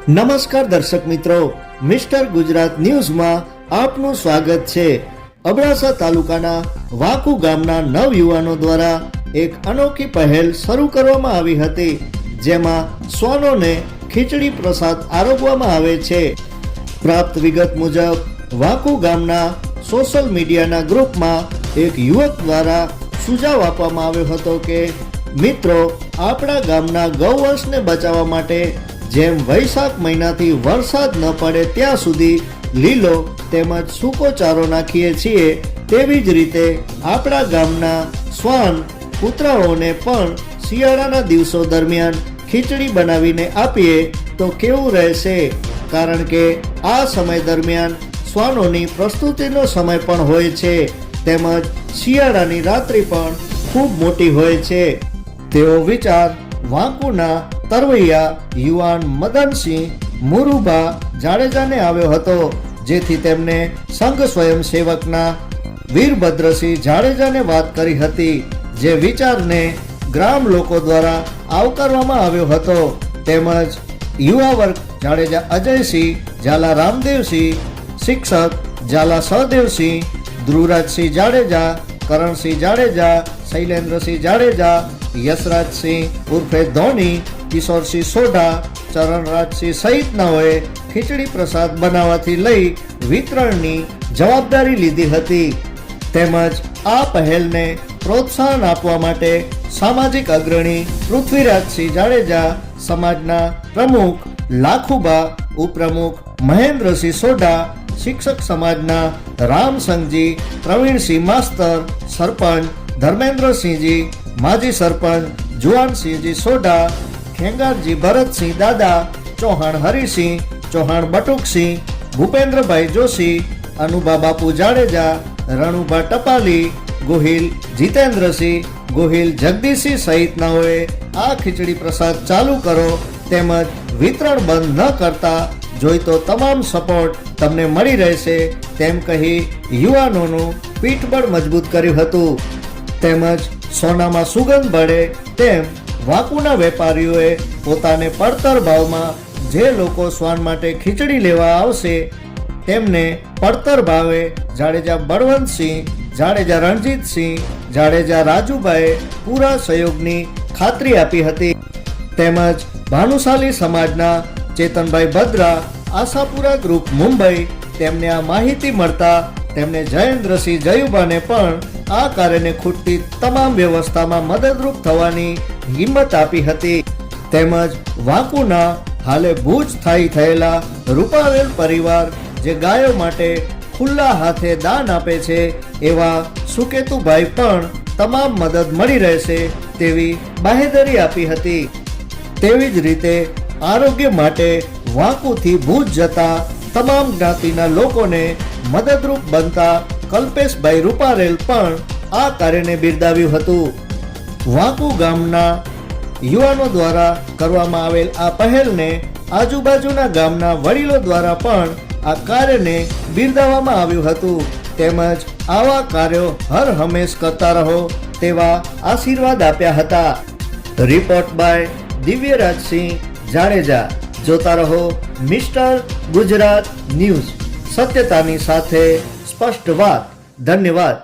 નમસ્કાર દર્શક મિત્રો, મિસ્ટર ગુજરાત ન્યૂઝમાં આપનું સ્વાગત છે। અબડાસા તાલુકાના વાકુ ગામના નવયુવાનો દ્વારા એક અનોખી પહેલ શરૂ કરવામાં આવી હતી, જેમાં શ્વાનોને ખીચડી પ્રસાદ આરોગવામાં આવે છે। પ્રાપ્ત વિગત મુજબ વાકુ ગામના સોશિયલ મીડિયાના ગ્રુપમાં એક યુવક દ્વારા સુઝાવ આપવામાં આવ્યો હતો કે મિત્રો, આપણા ગામના ગૌવંશને બચાવવા માટે જેમ વૈશાખ મહિનાથી વરસાદ ન પડે ત્યાં સુધી લીલો તેમજ સૂકો ચારો નાખીએ છીએ, તેવી જ રીતે આપણા ગામના શ્વાન કૂતરાઓને પણ શિયાળાના દિવસો દરમિયાન ખીચડી બનાવીને આપીએ તો કેવું રહેશે? કારણ કે આ સમય દરમિયાન શ્વાનોની પ્રસ્તુતિનો સમય પણ હોય છે, તેમજ શિયાળાની રાત્રિ પણ ખૂબ મોટી હોય છે। તેવો વિચાર વાંકુના તરવૈયા યુવાન મદનસિંહ મુરુબા જાડેજાને આવ્યો હતો, જેથી તેમને સંઘ સ્વયંસેવકના વીરભદ્રસિંહ જાડેજાને વાત કરી હતી, જે વિચારને ગ્રામ લોકો દ્વારા આવકારવામાં આવ્યો હતો। તેમજ યુવા વર્ગ જાડેજા અજયસિંહ, ઝાલા રામદેવસિંહ, શિક્ષક ઝાલા સહદેવસિંહ, ધ્રુવરાજસિંહ જાડેજા, કરણસિંહ જાડેજા, શૈલેન્દ્રસિંહ જાડેજા, યશરાજસિંહ ઉર્ફે ધોની, કિશોરસિંહ સોઢા, ચરણરાજસિંહ સહિતનાઓએ ખીચડી પ્રસાદ બનાવવાથી લઈ વિતરણની જવાબદારી લીધી હતી। તેમજ આ પહેલને પ્રોત્સાહન આપવા માટે સામાજિક અગ્રણી પૃથ્વીરાજસિંહ જાડેજા, સમાજના પ્રમુખ લાખુબા, ઉપપ્રમુખ મહેન્દ્રસિંહ સોઢા, શિક્ષક સમાજના રામસંગજી, પ્રવીણસિંહ માસ્તર, સરપંચ ધર્મેન્દ્રસિંહજી, માજી સરપંચ જુવાનસિંહજી સોઢા, ખેંગારજી ભરતસિંહ દાદા, ચૌહાણ હરિસિંહ, ચૌહાણ બટુકસિંહ, ભૂપેન્દ્રભાઈ જોશી, અનુબા બાપુ જાડેજા, રણુભા ટપાલી, ગોહિલ જીતેન્દ્રસિંહ, ગોહિલ જગદીશસિંહ સહિતનાઓએ આ ખીચડી પ્રસાદ ચાલુ કરો તેમજ વિતરણ બંધ ન કરતા જોઈતો તમામ સપોર્ટ તમને મળી રહેશે તેમ કહી યુવાનોનું પીઠબળ મજબૂત કર્યું હતું। તેમજ સોનામાં સુગંધ બળે તેમ વાકુના વેપારીઓએ પોતાને પડતર ભાવમાં જે લોકો શ્વાન માટે ખીચડી લેવા આવશે તેમને પડતર ભાવે જાડેજા બળવંતસિંહ, જાડેજા રણજીતસિંહ, જાડેજા રાજુભાઈએ પૂરા સહયોગની ખાતરી આપી હતી। તેમજ ભાનુશાલી સમાજના ચેતનભાઈ ભદ્રા, આશાપુરા ગ્રુપ મુંબઈ, તેમને આ માહિતી મળતા તેમને જયેન્દ્રસિંહ જયુબાને પણ આ કાર્યને ખૂટતી તમામ વ્યવસ્થામાં મદદરૂપ થવાની હિંમત આપી હતી। તેમજ વાંકુના હાલે ભુજ સ્થાયી થયેલા રૂપાવેલ પરિવાર જે ગાયો માટે ખુલ્લા હાથે દાન આપે છે, એવા સુકેતુભાઈ પણ તમામ મદદ મળી રહેશે તેવી બાહેધરી આપી હતી। તેવી જ રીતે આરોગ્ય માટે વાંકુથી ભુજ જતા તમામ જ્ઞાતિના લોકોને મદદરૂપ બનતા કલ્પેશભાઈ રૂપારેલ પણ આ કાર્યને બિરદાવ્યું હતું। વાંકુ ગામના યુવાનો દ્વારા કરવામાં આવેલ આ પહેલને આજુબાજુના ગામના વડીલો દ્વારા પણ આ કાર્યને બિરદાવવામાં આવ્યું હતું। તેમજ આવા કાર્યો હર હંમેશ કરતા રહો તેવા આશીર્વાદ આપ્યા હતા। Report by Divyarajsinh Jadeja. જોતા રહો મિસ્ટર ગુજરાત ન્યૂઝ, સત્યતાની સાથે સ્પષ્ટ વાત। ધન્યવાદ।